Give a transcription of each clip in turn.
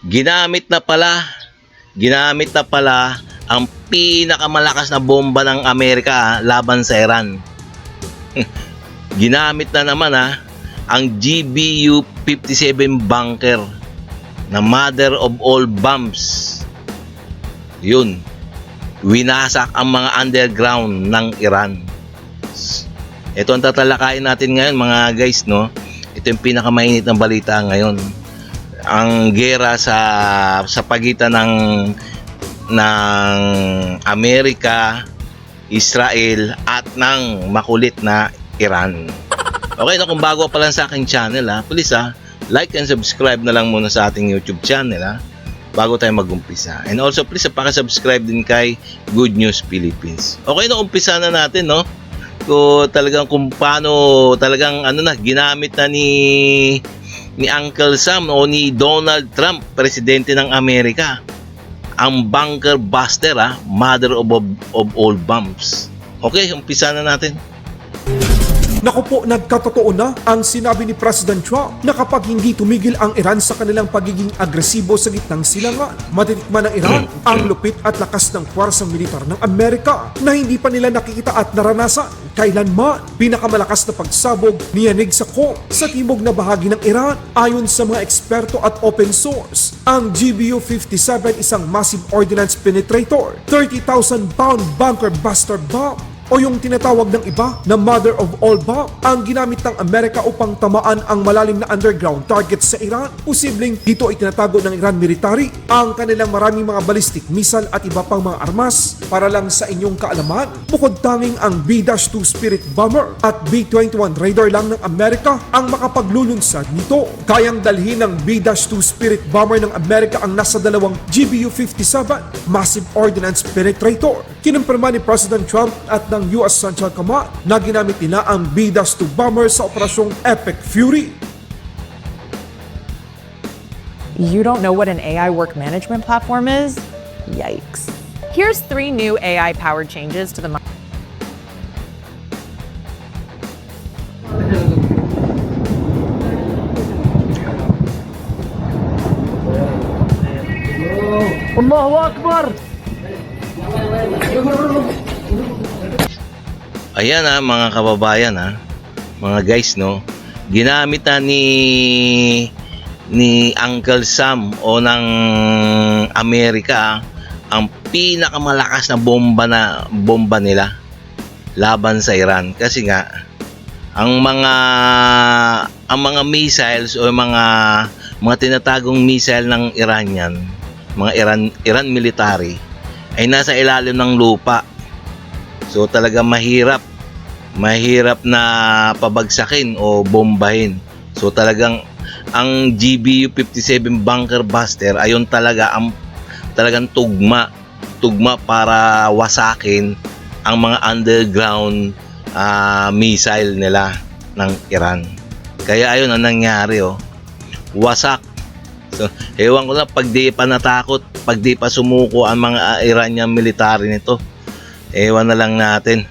Ginamit na pala ang pinakamalakas na bomba ng Amerika laban sa Iran. Ginamit na naman ang GBU-57 bunker na mother of all bombs. Yun, winasak ang mga underground ng Iran. Ito ang tatalakayin natin ngayon mga guys, no? Ito yung pinakamainit na balita ngayon. Ang gera sa pagitan ng Amerika, Israel at ng makulit na Iran. Okay, no, kung bago pa lang sa aking channel, please like and subscribe na lang muna sa ating YouTube channel bago tayo mag-umpisa. And also please paki-subscribe din kay Good News Philippines. Okay, no, umpisa na natin, no? Kung paano talagang ginamit na ni Uncle Sam o ni Donald Trump, presidente ng Amerika, ang bunker buster, mother of all bombs. Okay, umpisa na natin. Naku po, nagkatotoo na ang sinabi ni President Trump na kapag hindi tumigil ang Iran sa kanilang pagiging agresibo sa gitnang silangan, matitikman ng Iran ang lupit at lakas ng puwersang militar ng Amerika na hindi pa nila nakikita at naranasan kailanman. Pinakamalakas na pagsabog ni Yanig sa timog na bahagi ng Iran. Ayon sa mga eksperto at open source, ang GBU-57 isang massive ordnance penetrator, 30,000 pound bunker buster bomb o yung tinatawag ng iba na mother of all bomb ang ginamit ng Amerika upang tamaan ang malalim na underground targets sa Iran. Posibleng dito ay tinatago ng Iran military ang kanilang maraming mga ballistic missile at iba pang mga armas. Para lang sa inyong kaalaman, bukod tanging ang B-2 Spirit bomber at B-21 Raider lang ng Amerika ang makapaglulunsad nito. Kayang dalhin ng B-2 Spirit bomber ng Amerika ang nasa dalawang GBU-57 massive ordnance penetrator. Kinumpirma ni President Trump at ng US Central Command na ginamit nila ang B-2 bomber sa operasyong Epic Fury. You don't know what an AI work management platform is? Yikes. Here's 3 new AI-powered changes to the Allahu Akbar! Ayan mga kababayan, mga guys, no, ginamit na ni Uncle Sam o ng Amerika ang pinakamalakas na bomba nila laban sa Iran. Kasi nga ang mga missiles o mga tinatagong missile ng Iranian, mga Iran military, ay nasa ilalim ng lupa. So talaga mahirap na pabagsakin o bombahin. So talagang ang GBU-57 bunker buster ayon talagang tugma para wasakin ang mga underground missile nila ng Iran. Kaya ayun ang nangyari, wasak. So, ewan ko na pag di pa natakot, pag di pa sumuko ang mga Iranian military nito. Ewan na lang natin.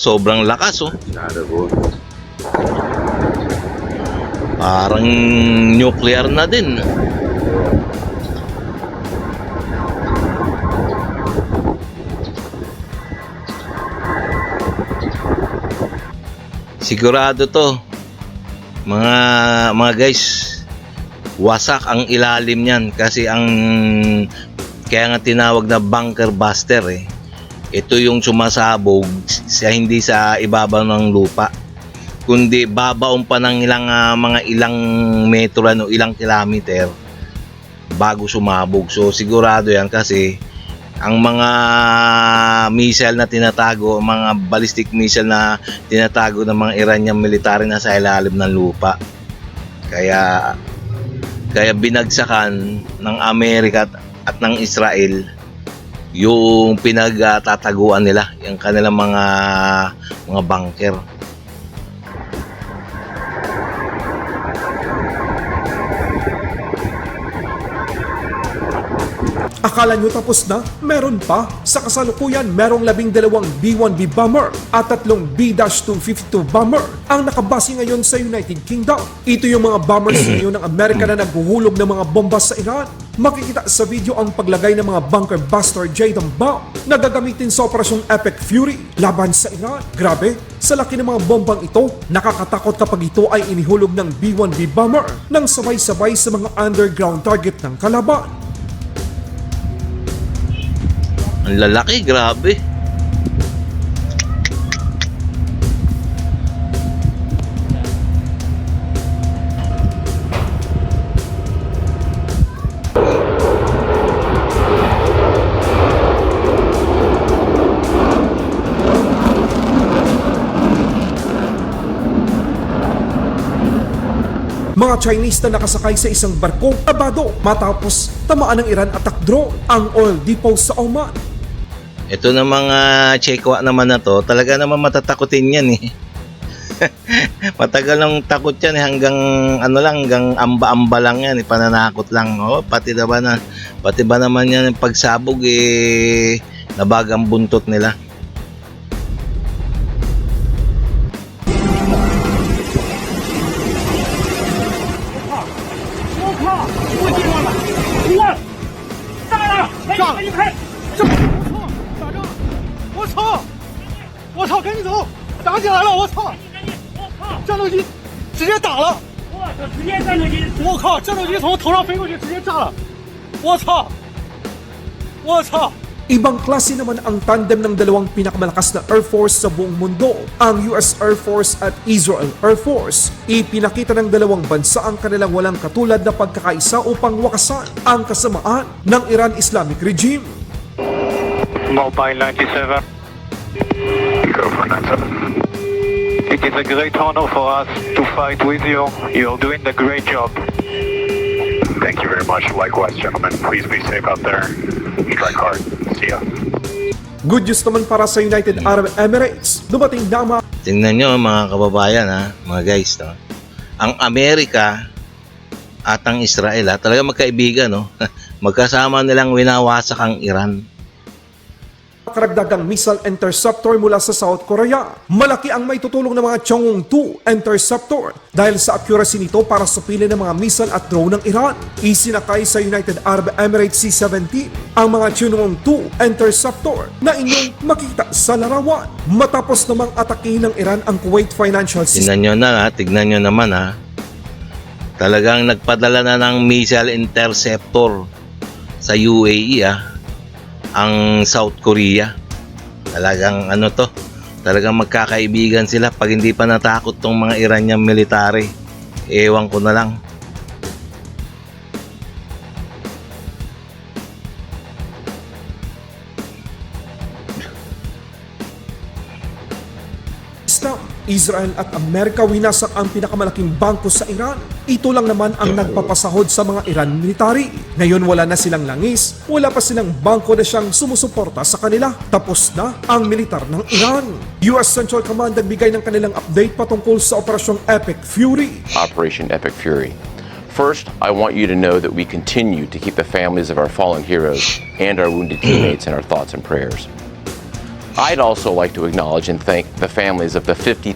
Sobrang lakas, parang nuclear na din. Sigurado to mga guys, wasak ang ilalim niyan kasi kaya nga tinawag na bunker buster. Ito yung sumasabog hindi sa ibabaw ng lupa, kundi babaon pa ng ilang metro o ilang kilometer bago sumabog. So sigurado yan kasi ang mga missile na tinatago, mga ballistic missile na tinatago ng mga Iranian military na sa ilalim ng lupa. Kaya binagsakan ng Amerika at ng Israel yung pinagtataguan nila, yung kanilang mga bunker. Akala nyo tapos na? Meron pa. Sa kasalukuyan, merong 12 B-1B bomber at 3 B-252 bomber ang nakabase ngayon sa United Kingdom. Ito yung mga bombers ngayon ng Amerika na naghuhulog ng mga bomba sa Iran. Makikita sa video ang paglagay ng mga bunker buster JDAM bomb na gagamitin sa Operasyong Epic Fury laban sa Iran. Grabe, sa laki ng mga bombang ito, nakakatakot kapag ito ay inihulog ng B-1B bomber nang sabay-sabay sa mga underground target ng kalaban. Ang lalaki, grabe. Mga Chinese na nakasakay sa isang barko, abado matapos tamaan ng Iran attack drone ang oil depot sa Oman. Ito na mga Chekwa naman na to, talaga naman matatakutin yan eh. Matagal nang takot yan eh, hanggang hanggang amba-amba lang yan eh, pananakot lang. Oh, pati ba naman yan yung pagsabog eh, nabagang buntot nila. Ibang klase naman ang tandem ng dalawang pinakamalakas na Air Force sa buong mundo, ang US Air Force at Israel Air Force. Ipinakita ng dalawang bansa ang kanilang walang katulad na pagkakaisa upang wakasan ang kasamaan ng Iran Islamic regime. Mobile 97. Go for 97. It is a great honor for us to fight with you. You are doing a great job. Thank you very much. Likewise, gentlemen. Please be safe out there. Strike hard. See ya. Good news naman para sa United Arab Emirates. Dumating na ang mga Tingnan nyo mga kababayan ha, mga guys. No? Ang Amerika at ang Israel ha, talaga magkaibigan. No? Magkasama nilang winawasak ang Iran. karagdagang missile interceptor mula sa South Korea. Malaki ang may tutulong ng mga Chang'e-2 interceptor dahil sa accuracy nito para supilin ng mga missile at drone ng Iran. Isinakay sa United Arab Emirates C-17 ang mga Chang'e-2 interceptor na inyong makita sa larawan. Matapos namang atakihin ng Iran ang Kuwait Financial System. Tignan nyo naman ha. Talagang nagpadala na ng missile interceptor sa UAE ang South Korea. Talagang talagang magkakaibigan sila pag hindi pa natakot tong mga Iranian military. Ewan ko na lang. Israel at Amerika winasak ang pinakamalaking bangko sa Iran. Ito lang naman ang nagpapasahod sa mga Iran military. Ngayon wala na silang langis, wala pa silang bangko na siyang sumusuporta sa kanila. Tapos na ang militar ng Iran. US Central Command nagbigay ng kanilang update patungkol sa Operasyong Epic Fury. Operation Epic Fury. First, I want you to know that we continue to keep the families of our fallen heroes and our wounded teammates in our thoughts and prayers. I'd also like to acknowledge and thank the families of the 50,000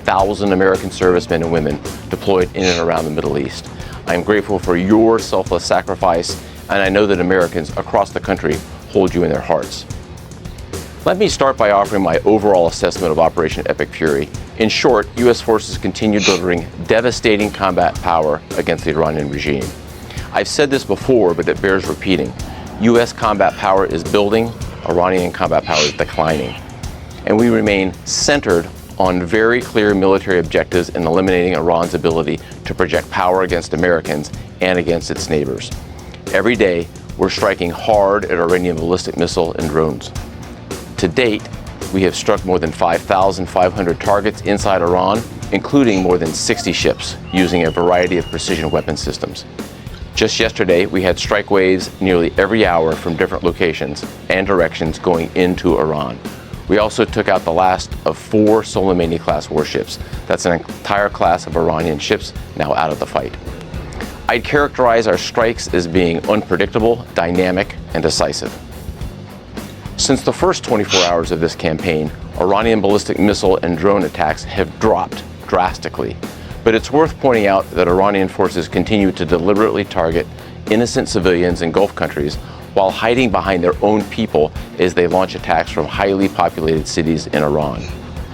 American servicemen and women deployed in and around the Middle East. I am grateful for your selfless sacrifice, and I know that Americans across the country hold you in their hearts. Let me start by offering my overall assessment of Operation Epic Fury. In short, U.S. forces continue delivering devastating combat power against the Iranian regime. I've said this before, but it bears repeating. U.S. combat power is building, Iranian combat power is declining. And we remain centered on very clear military objectives in eliminating Iran's ability to project power against Americans and against its neighbors. Every day, we're striking hard at Iranian ballistic missile and drones. To date, we have struck more than 5,500 targets inside Iran, including more than 60 ships using a variety of precision weapon systems. Just yesterday, we had strike waves nearly every hour from different locations and directions going into Iran. We also took out the last of 4 Soleimani-class warships. That's an entire class of Iranian ships now out of the fight. I'd characterize our strikes as being unpredictable, dynamic, and decisive. Since the first 24 hours of this campaign, Iranian ballistic missile and drone attacks have dropped drastically. But it's worth pointing out that Iranian forces continue to deliberately target innocent civilians in Gulf countries while hiding behind their own people as they launch attacks from highly populated cities in Iran.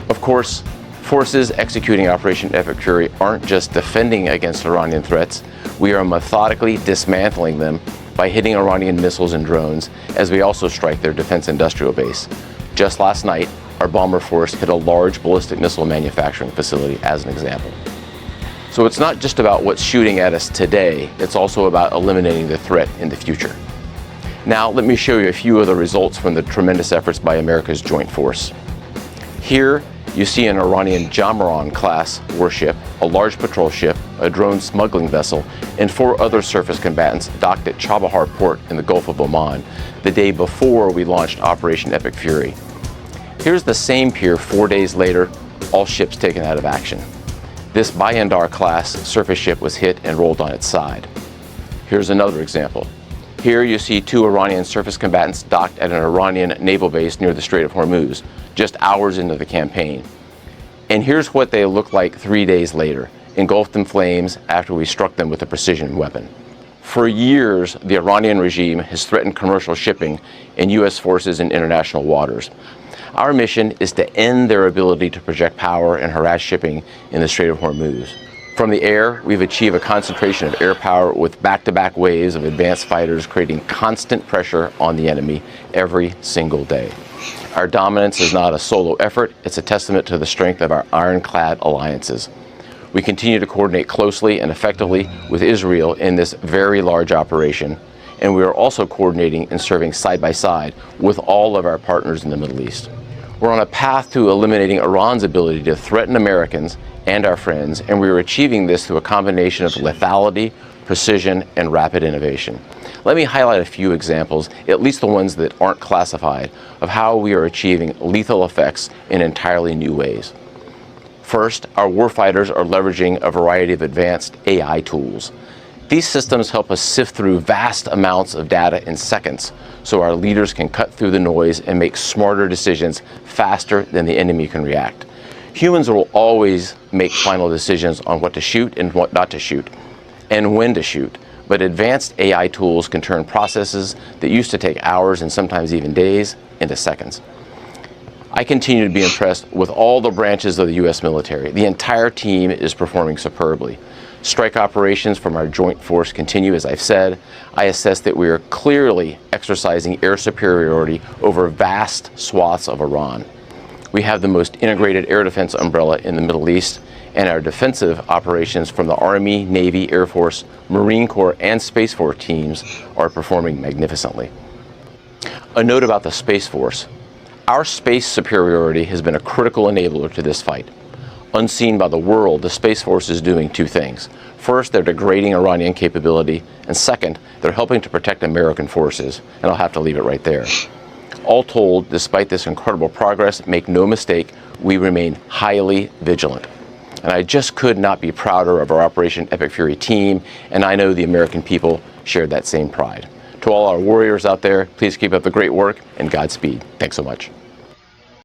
Of course, forces executing Operation Epic Fury aren't just defending against Iranian threats, we are methodically dismantling them by hitting Iranian missiles and drones as we also strike their defense industrial base. Just last night, our bomber force hit a large ballistic missile manufacturing facility as an example. So it's not just about what's shooting at us today, it's also about eliminating the threat in the future. Now, let me show you a few of the results from the tremendous efforts by America's joint force. Here, you see an Iranian Jamaran-class warship, a large patrol ship, a drone smuggling vessel, and 4 other surface combatants docked at Chabahar port in the Gulf of Oman the day before we launched Operation Epic Fury. Here's the same pier 4 days later, all ships taken out of action. This Bayandar-class surface ship was hit and rolled on its side. Here's another example. Here you see 2 Iranian surface combatants docked at an Iranian naval base near the Strait of Hormuz, just hours into the campaign. And here's what they looked like 3 days later, engulfed in flames after we struck them with a precision weapon. For years, the Iranian regime has threatened commercial shipping and U.S. forces in international waters. Our mission is to end their ability to project power and harass shipping in the Strait of Hormuz. From the air, we've achieved a concentration of air power with back-to-back waves of advanced fighters creating constant pressure on the enemy every single day. Our dominance is not a solo effort, it's a testament to the strength of our ironclad alliances. We continue to coordinate closely and effectively with Israel in this very large operation, and we are also coordinating and serving side by side with all of our partners in the Middle East. We're on a path to eliminating Iran's ability to threaten Americans and our friends, and we are achieving this through a combination of lethality, precision, and rapid innovation. Let me highlight a few examples, at least the ones that aren't classified, of how we are achieving lethal effects in entirely new ways. First, our warfighters are leveraging a variety of advanced AI tools. These systems help us sift through vast amounts of data in seconds, so our leaders can cut through the noise and make smarter decisions faster than the enemy can react. Humans will always make final decisions on what to shoot and what not to shoot, and when to shoot, but advanced AI tools can turn processes that used to take hours and sometimes even days into seconds. I continue to be impressed with all the branches of the U.S. military. The entire team is performing superbly. Strike operations from our joint force continue, as I've said. I assess that we are clearly exercising air superiority over vast swaths of Iran. We have the most integrated air defense umbrella in the Middle East, and our defensive operations from the Army, Navy, Air Force, Marine Corps, and Space Force teams are performing magnificently. A note about the Space Force. Our space superiority has been a critical enabler to this fight. Unseen by the world, the Space Force is doing 2 things. First, they're degrading Iranian capability, and second, they're helping to protect American forces, and I'll have to leave it right there. All told, despite this incredible progress, make no mistake, we remain highly vigilant. And I just could not be prouder of our Operation Epic Fury team, and I know the American people share that same pride. To all our warriors out there, please keep up the great work, and Godspeed. Thanks so much.